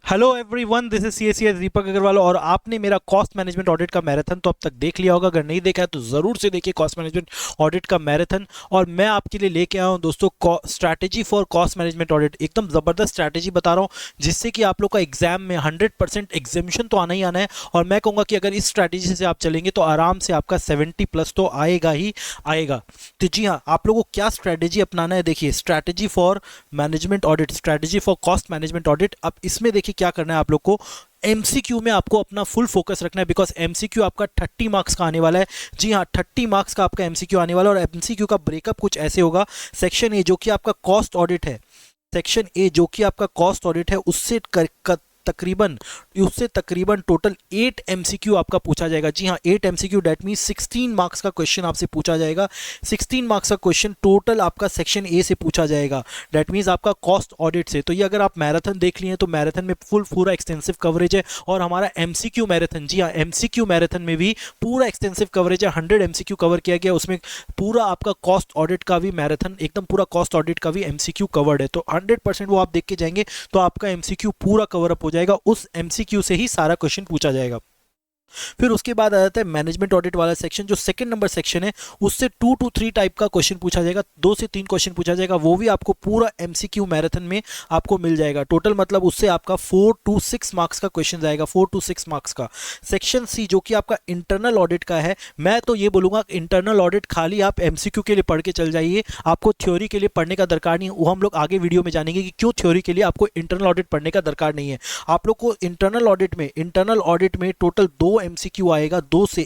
Hello everyone, this is CA CS Deepak Agarwal और आपने मेरा कॉस्ट मैनेजमेंट ऑडिट का मैराथन तो अब तक देख लिया होगा। अगर नहीं देखा है तो ज़रूर से देखिए कॉस्ट मैनेजमेंट ऑडिट का मैराथन। और मैं आपके लिए लेके आया हूँ दोस्तों strategy for cost management audit. एकदम ज़बरदस्त स्ट्रैटेजी बता रहा हूँ जिससे कि आप लोग का एग्जाम में 100% एग्जामिशन तो आना ही आना है। और मैं कहूँगा कि अगर इस स्ट्रैटेजी से आप चलेंगे तो आराम से आपका 70+ तो आएगा ही आएगा। तो जी हाँ, आप लोगों को क्या स्ट्रैटेजी अपनाना है, देखिए strategy for management audit, strategy for cost management audit. अब इसमें देखिए क्या करना है आप लोग को। एमसीक्यू में आपको अपना फुल फोकस रखना है बिकॉज एमसीक्यू आपका 30 मार्क्स का आने वाला है। जी हाँ, 30 मार्क्स का आपका एमसीक्यू आने वाला है। और एमसीक्यू का ब्रेकअप कुछ ऐसे होगा। सेक्शन ए जो कि आपका कॉस्ट ऑडिट है, सेक्शन ए जो कि आपका कॉस्ट ऑडिट है उससे तकरीबन टोटल 8 एमसीक्यू आपका पूछा जाएगा। जी हाँ, 8 एमसीक्यू, डेट मीन 16 मार्क्स का क्वेश्चन आपसे पूछा जाएगा। 16 मार्क्स का क्वेश्चन टोटल आपका सेक्शन ए से पूछा जाएगा, डेट मीन्स आपका कॉस्ट ऑडिट से। तो ये अगर आप मैराथन देख लिए तो मैराथन में पूरा एक्सटेंसिव कवरेज है। और हमारा एमसीक्यू मैराथन, जी हाँ, एमसीक्यू मैराथन में भी पूरा एक्सटेंसिव कवरेज है। 100 एमसीक्यू कवर किया गया, उसमें पूरा आपका कॉस्ट ऑडिट का भी मैराथन, एकदम पूरा कॉस्ट ऑडिट का भी एमसीक्यू कवर्ड है। तो 100% वो आप देख के जाएंगे तो आपका एमसीक्यू पूरा कवर अप हो जाएगा। उस एमसीक्यू से ही सारा क्वेश्चन पूछा जाएगा। फिर उसके बाद आ जाता है मैनेजमेंट ऑडिट वाला सेक्शन, जो सेकंड नंबर सेक्शन है। उससे 2 to 3 टाइप का क्वेश्चन पूछा जाएगा, 2 से 3 क्वेश्चन पूछा जाएगा। वो भी आपको पूरा एमसीक्यू मैराथन में आपको मिल जाएगा। टोटल मतलब उससे आपका 4 to 6 मार्क्स का क्वेश्चन जाएगा, 4 to 6 मार्क्स का। सेक्शन सी जो कि आपका इंटरनल ऑडिट का है, मैं तो ये बोलूंगा इंटरनल ऑडिट खाली आप एमसीक्यू के लिए पढ़ के चल जाइए, आपको थ्योरी के लिए पढ़ने का दरकार नहीं है। वो हम लोग आगे वीडियो में जानेंगे कि क्यों थ्योरी के लिए आपको इंटरनल ऑडिट पढ़ने का दरकार नहीं है। आप लोग को इंटरनल ऑडिट में टोटल 2 एमसीक्यू आएगा,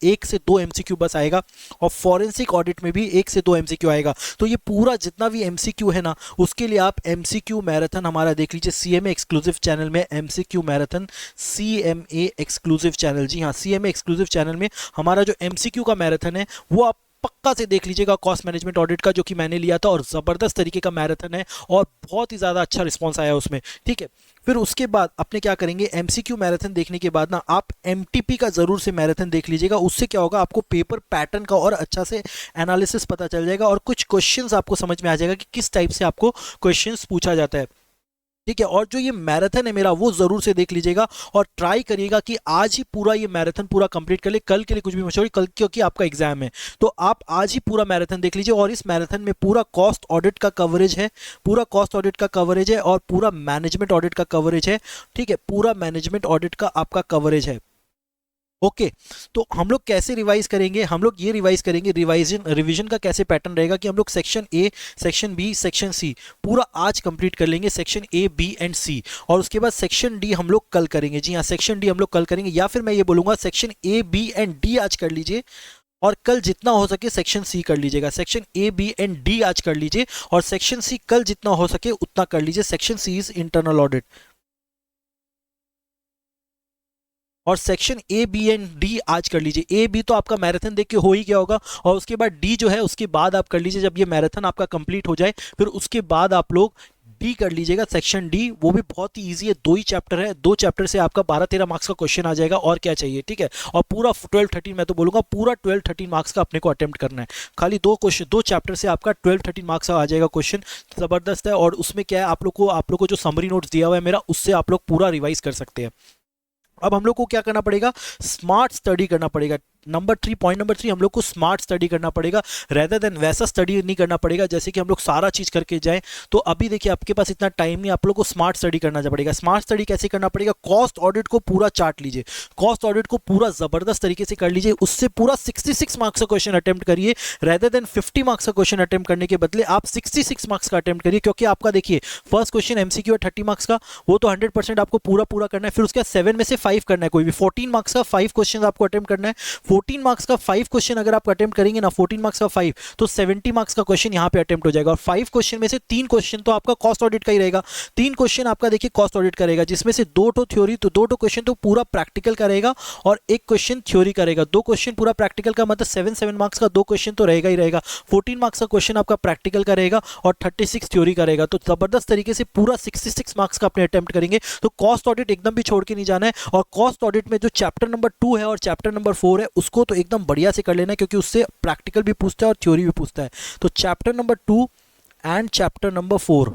1 से 2 एमसीक्यू बस आएगा। और फॉरेंसिक ऑडिट में भी 1 से 2 एमसीक्यू आएगा। तो ये पूरा जितना भी एमसीक्यू है ना, उसके लिए आप एमसीक्यू मैराथन हमारा देख लीजिए सीएमए एक्सक्लूसिव चैनल में। MCQ marathon CMA exclusive channel, जी हाँ, सीएमए एक्सक्लूसिव चैनल में हमारा जो एमसीक्यू का मैराथन है वो आप पक्का से देख लीजिएगा कॉस्ट मैनेजमेंट ऑडिट का, जो कि मैंने लिया था। और ज़बरदस्त तरीके का मैराथन है और बहुत ही ज़्यादा अच्छा रिस्पॉन्स आया उसमें, ठीक है। फिर उसके बाद अपने क्या करेंगे, एमसीक्यू मैराथन देखने के बाद ना आप एमटीपी का ज़रूर से मैराथन देख लीजिएगा। उससे क्या होगा, आपको पेपर पैटर्न का और अच्छा से एनालिसिस पता चल जाएगा और कुछ क्वेश्चंस आपको समझ में आ जाएगा कि किस टाइप से आपको क्वेश्चंस पूछा जाता है, ठीक है। और जो ये मैराथन है मेरा वो जरूर से देख लीजिएगा और ट्राई करिएगा कि आज ही पूरा ये मैराथन पूरा कंप्लीट कर ले, कल के लिए कुछ भी मत छोड़िए, कल क्योंकि आपका एग्जाम है। तो आप आज ही पूरा मैराथन देख लीजिए। और इस मैराथन में पूरा कॉस्ट ऑडिट का कवरेज है, पूरा कॉस्ट ऑडिट का कवरेज है और पूरा मैनेजमेंट ऑडिट का कवरेज है, ठीक है। पूरा मैनेजमेंट ऑडिट का आपका कवरेज है, ओके। तो हम लोग कैसे रिवाइज करेंगे, हम लोग ये रिवाइज करेंगे, रिवीजन का कैसे पैटर्न रहेगा कि हम लोग section A, section B, section C पूरा आज कंप्लीट कर लेंगे, section A, B and C. और उसके बाद सेक्शन डी हम लोग कल करेंगे। जी हाँ, सेक्शन डी हम लोग कल करेंगे, या फिर मैं ये बोलूंगा section A, B and D आज कर लीजिए और कल जितना हो सके सेक्शन सी कर लीजिएगा। Section A, B and D आज कर लीजिए और सेक्शन सी कल जितना हो सके उतना कर लीजिए। Section C is internal audit. और section A, B and D आज कर लीजिए। ए, बी तो आपका मैराथन देख के हो ही गया होगा और उसके बाद डी जो है उसके बाद आप कर लीजिए, जब ये मैराथन आपका कंप्लीट हो जाए फिर उसके बाद आप लोग डी कर लीजिएगा, सेक्शन डी। वो भी बहुत ही इजी है, 2 ही चैप्टर है, 2 चैप्टर से आपका 12-13 मार्क्स का क्वेश्चन आ जाएगा और क्या चाहिए, ठीक है। और पूरा 12-13, मैं तो बोलूंगा पूरा 12-13 मार्क्स का अपने को अटेम्प्ट करना है। खाली 2 क्वेश्चन, 2 चैप्टर से आपका 12-13 मार्क्स का आ जाएगा क्वेश्चन, जबरदस्त है। और उसमें क्या है, आप लोग को जो समरी नोट्स दिया हुआ है मेरा, उससे आप लोग पूरा रिवाइज कर सकते हैं। अब हम लोग को क्या करना पड़ेगा, स्मार्ट स्टडी करना पड़ेगा। पॉइंट नंबर 3 हम लोग को स्मार्ट स्टडी करना पड़ेगा, रेदर देन वैसा स्टडी नहीं करना पड़ेगा जैसे कि हम लोग सारा चीज करके जाएं। तो अभी देखिए आपके पास इतना टाइम नहीं, आप लोग को स्मार्ट स्टडी करना पड़ेगा। स्मार्ट स्टडी कैसे करना पड़ेगा, कॉस्ट ऑडिट को पूरा चार्ट लीजिए, कॉस्ट ऑडिट को पूरा जबरदस्त तरीके से कर लीजिए। उससे पूरा 66 मार्क्स का क्वेश्चन अटेम्प्ट करिए, रेदर देन 50 मार्क्स का क्वेश्चन अटेम्प्ट करने के बदले आप 66 मार्क्स का अटेम्प्ट करिए। क्योंकि आपका देखिए फर्स्ट क्वेश्चन एमसीक्यू है 30 मार्क्स का, वो तो 100% आपको पूरा पूरा करना है। फिर उसके बाद 7 में से 5 करना है, कोई भी 14 मार्क्स का 5 क्वेश्चन आपको अटेम्प्ट करना है। 14 मार्क्स का 5 क्वेश्चन अगर आप अटेम्प्ट करेंगे ना, 14 मार्क्स का 5, तो 70 मार्क्स का क्वेश्चन यहां पे अटेम्प्ट हो जाएगा। और 5 क्वेश्चन में से 3 क्वेश्चन तो आपका कॉस्ट ऑडिट का ही रहेगा। 3 क्वेश्चन आपका देखिए कॉस्ट ऑडिट करेगा, जिसमें से 2 तो थ्योरी, तो 2 क्वेश्चन तो पूरा प्रैक्टिकल करेगा और 1 क्वेश्चन थ्योरी करेगा। 2 क्वेश्चन पूरा प्रैक्टिकल का मतलब 7 मार्क्स का 2 क्वेश्चन तो रहेगा ही रहेगा। 14 मार्क्स का क्वेश्चन आपका प्रैक्टिकल करेगा और 36 थ्योरी करेगा। तो जबरदस्त तरीके से पूरा 66 मार्क्स का अपने अटेम्प्ट करेंगे। तो कॉस्ट ऑडिट एकदम भी छोड़ के नहीं जाना है। और कॉस्ट ऑडिट में जो चैप्टर नंबर 2 है और चैप्टर नंबर 4 है उसको तो एकदम बढ़िया से कर लेना है, क्योंकि उससे प्रैक्टिकल भी पूछता है और थ्योरी भी पूछता है। तो chapter number 2 and chapter number 4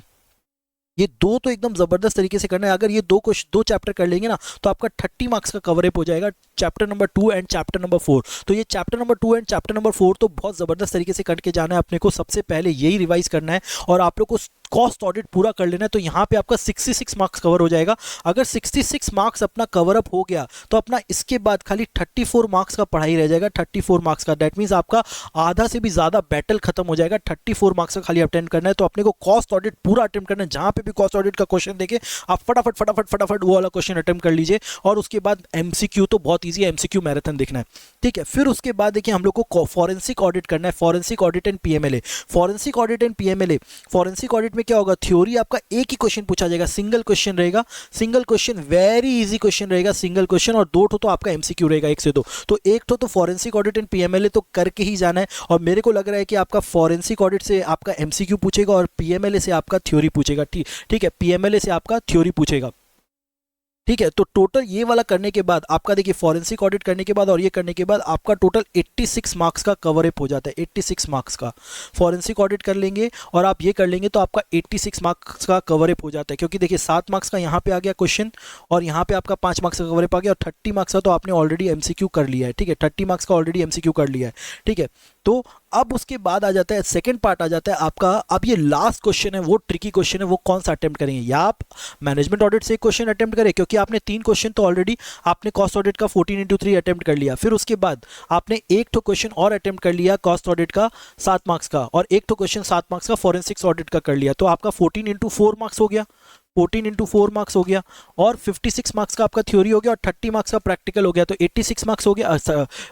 ये दो तो एकदम जबरदस्त तरीके से करना है। अगर ये दो चैप्टर कर लेंगे ना तो आपका 30 मार्क्स का कवरेज हो जाएगा, chapter number 2 and chapter number 4। तो ये chapter number 2 and chapter number 4 तो बहुत जबरदस्त तरीके से करके जाना है अपने को। सबसे पहले यही रिवाइज करना है और आप लोग को कॉस्ट ऑडिट पूरा कर लेना है। तो यहाँ पे आपका 66 मार्क्स कवर हो जाएगा। अगर 66 मार्क्स अपना कवर अप हो गया तो अपना इसके बाद खाली 34 मार्क्स का पढ़ाई रह जाएगा, 34 मार्क्स का। दैट मीन्स आपका आधा से भी ज़्यादा बैटल खत्म हो जाएगा। 34 मार्क्स का खाली अटेंड करना है। तो अपने को कॉस्ट ऑडिट पूरा अटेम्प्ट करना है। जहाँ पे भी कॉस्ट ऑडिट का क्वेश्चन देखे आप फटाफट फटाफट फटाफट वो वाला क्वेश्चन अटेम्प्ट कर लीजिए। और उसके बाद एमसीक्यू तो बहुत ईजी है, एमसीक्यू मैराथन देखना है, ठीक है। फिर उसके बाद देखिए हम लोग को फॉरेंसिक ऑडिट करना है, forensic audit and PMLA. Forensic audit and PMLA, forensic audit में क्या होगा, थ्योरी आपका एक ही क्वेश्चन पूछा जाएगा, सिंगल क्वेश्चन रहेगा, single question, very easy question रहेगा, सिंगल क्वेश्चन। और दो तो आपका एमसीक्यू रहेगा, एक से दो। तो एक तो फॉरेंसिक ऑडिट एंड पीएमएलए तो करके ही जाना है। और मेरे को लग रहा है कि आपका फॉरेंसिक ऑडिट से आपका एमसीक्यू पूछेगा और पीएमएलए से आपका थ्योरी पूछेगा, ठीक है, पीएमएलए से आपका थ्योरी पूछेगा, ठीक है। तो टोटल ये वाला करने के बाद आपका देखिए फॉरेंसिक ऑडिट करने के बाद और ये करने के बाद आपका टोटल 86 मार्क्स का कवर अप हो जाता है। 86 मार्क्स का फॉरेंसिक ऑडिट कर लेंगे और आप ये कर लेंगे तो आपका 86 मार्क्स का कवर अप हो जाता है। क्योंकि देखिए 7 मार्क्स का यहाँ पे आ गया क्वेश्चन और यहाँ पे आपका 5 मार्क्स का कवर अप आ गया और 30 मार्क्स का तो आपने ऑलरेडी एमसीक्यू कर लिया है, ठीक है। 30 मार्क्स का ऑलरेडी एमसीक्यू कर लिया है, ठीक है। तो अब उसके बाद आ जाता है सेकंड पार्ट, आ जाता है आपका, अब ये लास्ट क्वेश्चन है, वो ट्रिकी क्वेश्चन है, वो कौन सा अटेम्प्ट करेंगे। या आप मैनेजमेंट ऑडिट से एक क्वेश्चन अटेम्प्ट करें, क्योंकि आपने 3 क्वेश्चन तो ऑलरेडी आपने कॉस्ट ऑडिट का 14x3 अटेम्प्ट कर लिया। फिर उसके बाद आपने एक तो क्वेश्चन और अटेम्प्ट कर लिया कॉस्ट ऑडिट का 7 मार्क्स का, और एक तो क्वेश्चन 7 मार्क्स का फॉरेंसिक्स ऑडिट का कर लिया। तो आपका 14x4 मार्क्स हो गया, 14x4 मार्क्स हो गया। और 56 मार्क्स का आपका थ्योरी हो गया और 30 मार्क्स का प्रैक्टिकल हो गया। तो 86 मार्क्स हो गया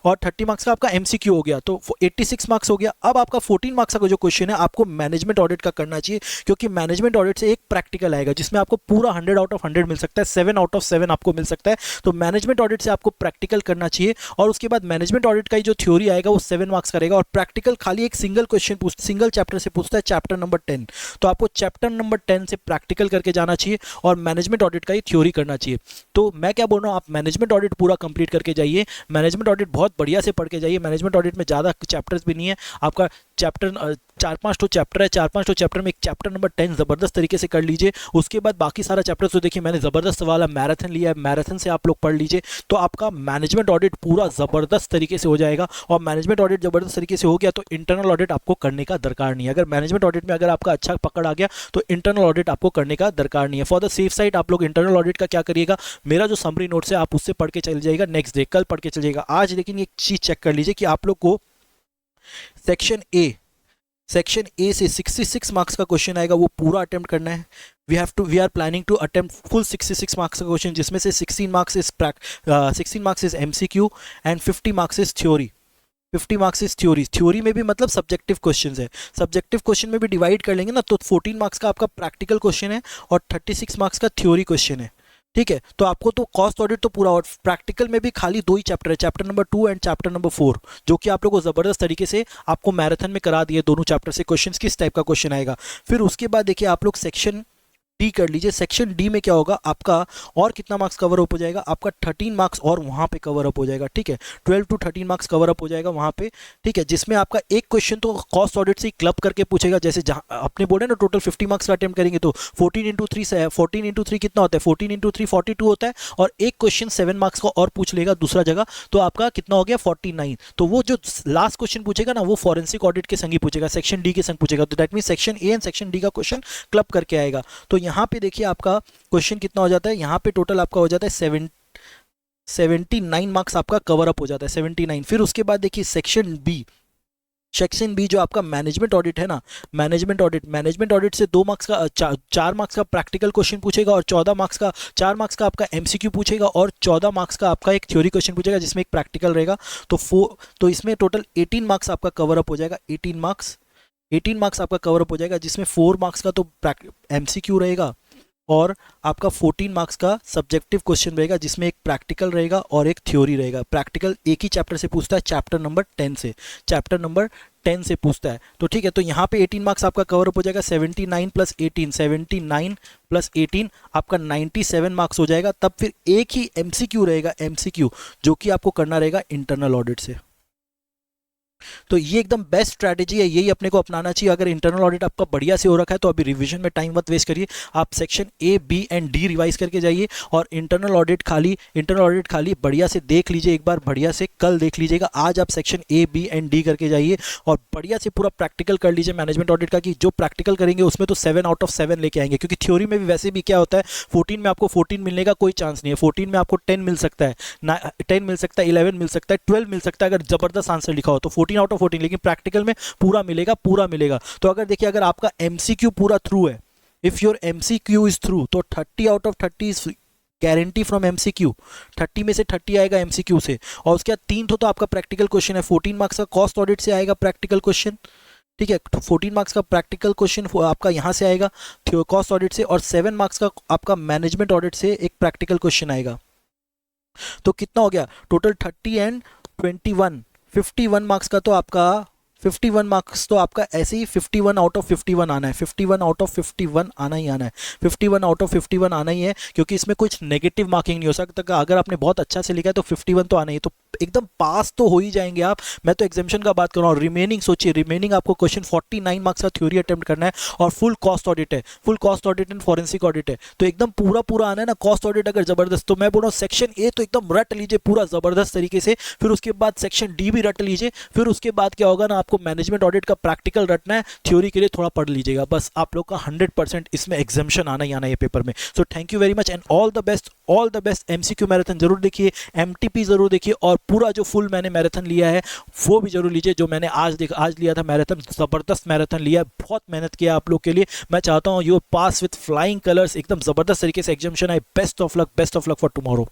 और 30 मार्क्स का आपका एमसीक्यू हो गया, तो 86 मार्क्स हो गया। अब आपका 14 मार्क्स का जो क्वेश्चन है आपको मैनेजमेंट ऑडिट का करना चाहिए, क्योंकि मैनेजमेंट ऑडिट से एक प्रैक्टिकल आएगा जिसमें आपको पूरा 100 आउट ऑफ 100 मिल सकता है, 7 आउट ऑफ 7 आपको मिल सकता है। तो मैनेजमेंट ऑडिट से आपको प्रैक्टिकल करना चाहिए। और उसके बाद मैनेजमेंट ऑडिट का जो थ्योरी आएगा वो 7 मार्क्स का रहेगा और प्रैक्टिकल खाली एक सिंगल क्वेश्चन सिंगल चैप्टर से पूछता है, चैप्टर नंबर 10। तो आपको चैप्टर नंबर 10 से प्रैक्टिकल करके जाना चाहिए और मैनेजमेंट ऑडिट का ही थ्योरी करना चाहिए। तो मैं क्या बोल रहा हूँ, आप मैनेजमेंट ऑडिट पूरा कंप्लीट करके जाइए। मैनेजमेंट ऑडिट बहुत बढ़िया से पढ़ के जाइए। मैनेजमेंट ऑडिट में ज़्यादा चैप्टर्स भी नहीं है, आपका चैप्टर 4-5 तो चैप्टर है, 4-5 तो चैप्टर में एक चैप्टर नंबर 10 जबरदस्त तरीके से कर लीजिए। उसके बाद बाकी सारा चैप्टर तो देखिए मैंने जबरदस्त वाला मैराथन लिया है, मैराथन से आप लोग पढ़ लीजिए। तो आपका मैनेजमेंट ऑडिट पूरा जबरदस्त तरीके से हो जाएगा। और मैनेजमेंट ऑडिट जबरदस्त तरीके से हो गया तो इंटरनल ऑडिट आपको करने का दरकार नहीं है। अगर मैनेजमेंट ऑडिट में अगर आपका अच्छा पकड़ आ गया तो इंटरनल ऑडिट आपको करने का दरकार नहीं है। फॉर द सेफ साइड आप लोग इंटरनल ऑडिट का क्या करिएगा, मेरा जो समरी नोट्स है आप उससे पढ़ के चल जाइएगा, नेक्स्ट डे कल पढ़ के चल जाइएगा। आज लेकिन एक चीज चेक कर लीजिए कि आप लोग को सेक्शन ए से 66 मार्क्स का क्वेश्चन आएगा, वो पूरा अटेम्प्ट करना है। We are planning to attempt full 66 marks का क्वेश्चन, जिसमें से 16 marks is MCQ and 50 marks is theory. 50 marks is theory. Theory में भी मतलब सब्जेक्टिव क्वेश्चंस है, सब्जेक्टिव क्वेश्चन में भी डिवाइड कर लेंगे ना, तो 14 मार्क्स का आपका प्रैक्टिकल क्वेश्चन है और 36 मार्क्स का थ्योरी क्वेश्चन है, ठीक है। तो आपको तो कॉस्ट ऑडिट तो पूरा, और प्रैक्टिकल में भी खाली 2 ही चैप्टर है, chapter number 2 and chapter number 4, जो कि आप लोगों को जबरदस्त तरीके से आपको मैराथन में करा दिए। दोनों चैप्टर से क्वेश्चंस किस टाइप का क्वेश्चन आएगा। फिर उसके बाद देखिए आप लोग सेक्शन डी कर लीजिए। सेक्शन डी में क्या होगा आपका, और कितना मार्क्स कवर अप हो जाएगा आपका, 13 मार्क्स और वहां पे कवर अप हो जाएगा, ठीक है। 12 to 13 मार्क्स कवर अप हो जाएगा वहां पे, ठीक है। जिसमें आपका एक क्वेश्चन तो कॉस्ट ऑडिट से क्लब करके पूछेगा, जैसे जहां आपने बोले ना टोटल 50 मार्क्स का अटेम्प्ट करेंगे तो 14x3 कितना होता है, 14x3 42 होता है। और एक क्वेश्चन 7 मार्क्स का और पूछ लेगा दूसरा जगह, तो आपका कितना हो गया 49। तो वो जो लास्ट क्वेश्चन पूछेगा ना वो फॉरेंसिक ऑडिट के संग ही पूछेगा, सेक्शन डी के संग पूछेगा। तो that mean section A and section D का क्वेश्चन क्लब करके आएगा। तो यहाँ पे देखिए आपका क्वेश्चन कितना हो जाता है, यहाँ पे टोटल आपका हो जाता है 79 मार्क्स आपका कवर अप हो जाता है, 79। फिर उसके बाद देखिए सेक्शन बी जो आपका मैनेजमेंट ऑडिट है ना, मैनेजमेंट ऑडिट से 2 मार्क्स का 4 मार्क्स का प्रैक्टिकल क्वेश्चन पूछेगा और 14 मार्क्स का 4 मार्क्स का आपका एमसीक्यू पूछेगा और 14 मार्क्स का आपका एक थ्योरी क्वेश्चन पूछेगा जिसमें एक प्रैक्टिकल रहेगा। तो इसमें टोटल 18 मार्क्स आपका कवर अप हो जाएगा, 18 मार्क्स आपका कवर अप हो जाएगा, जिसमें 4 मार्क्स का तो एमसीक्यू रहेगा और आपका 14 मार्क्स का सब्जेक्टिव क्वेश्चन रहेगा, जिसमें एक प्रैक्टिकल रहेगा और एक थ्योरी रहेगा। प्रैक्टिकल एक ही चैप्टर से पूछता है, चैप्टर नंबर 10 से पूछता है। तो ठीक है, तो यहाँ पे 18 मार्क्स आपका कवर अप हो जाएगा, 79 प्लस 18 आपका 97 मार्क्स हो जाएगा। तब फिर एक ही एमसीक्यू रहेगा, जो कि आपको करना रहेगा इंटरनल ऑडिट से। तो ये एकदम बेस्ट स्ट्रैटेजी है, यही अपने को अपनाना चाहिए। अगर इंटरनल ऑडिट आपका बढ़िया से हो रखा है तो अभी रिवीजन में टाइम मत वेस्ट करिए, आप section A B and D revise करके जाइए, और इंटरनल ऑडिट खाली बढ़िया से देख लीजिए, एक बार बढ़िया से कल देख लीजिएगा, आज आप section A B and D करके जाइए और बढ़िया से पूरा प्रैक्टिकल कर लीजिए मैनेजमेंट ऑडिट का, कि जो प्रैक्टिकल करेंगे उसमें तो 7 आउट ऑफ 7 लेके आएंगे, क्योंकि थ्योरी में भी वैसे भी क्या होता है 14 में आपको 14 मिलने का कोई चांस नहीं है, 14 में आपको 10 मिल सकता है, 10 मिल सकता है, 11 मिल सकता है, 12 मिल सकता है अगर जबरदस्त आंसर लिखा हो तो 14 आउट ऑफ 14, लेकिन प्रैक्टिकल में पूरा मिलेगा, पूरा मिलेगा। तो अगर देखिए अगर आपका एमसीक्यू पूरा थ्रू है, if your MCQ is through, तो 30 out of 30 is guarantee from MCQ, 30 में से 30 आएगा एमसीक्यू से, और उसके बाद 3 तो आपका प्रैक्टिकल क्वेश्चन है, 14 मार्क्स का कॉस्ट ऑडिट से आएगा प्रैक्टिकल क्वेश्चन, ठीक है, 14 मार्क्स का प्रैक्टिकल क्वेश्चन आपका यहाँ से आएगा कॉस्ट ऑडिट से, और 7 मार्क्स का आपका मैनेजमेंट ऑडिट से एक प्रैक्टिकल क्वेश्चन आएगा। तो कितना हो गया टोटल 30 एंड 21, 51 मार्क्स का, तो आपका 51 मार्क्स तो आपका ऐसे ही 51 आउट ऑफ 51 आना है, 51 आउट ऑफ 51 आना ही आना है, 51 आउट ऑफ 51 आना ही है, क्योंकि इसमें कुछ नेगेटिव मार्किंग नहीं हो सकता। अगर आपने बहुत अच्छा से लिखा है तो 51 तो आना ही, तो एकदम पास तो हो ही जाएंगे आप। मैं तो एग्जामिशन का बात कर रहा हूँ, रिमेनिंग सोचिए, रिमेनिंग आपको क्वेश्चन 49 मार्क्स का थ्योरी अटेम्प्ट करना है, और फुल कॉस्ट ऑडिट है, full cost audit and forensic audit है, तो एकदम पूरा पूरा आना है ना। कॉस्ट ऑडिट अगर जबरदस्त, तो मैं बोल रहा हूँ सेक्शन ए तो एकदम रट लीजिए पूरा जबरदस्त तरीके से, फिर उसके बाद सेक्शन डी भी रट लीजिए, फिर उसके बाद क्या होगा ना, आपको मैनेजमेंट ऑडिट का प्रैक्टिकल रटना है, थ्योरी के लिए थोड़ा पढ़ लीजिएगा, बस आप लोग का 100% इसमें एग्जामिशन आना ही आना है पेपर में। So thank you very much and all the best, all the best. MCQ marathon जरूर देखिए, एमटीपी जरूर देखिए, और पूरा जो फुल मैंने मैराथन लिया है वो भी जरूर लीजिए, जो मैंने आज लिया था मैराथन, जबरदस्त मैराथन लिया, बहुत मेहनत किया आप लोग के लिए। मैं चाहता हूँ you pass with flying colours, एकदम जबरदस्त तरीके से एग्जामिशन आए। Best of luck for tomorrow.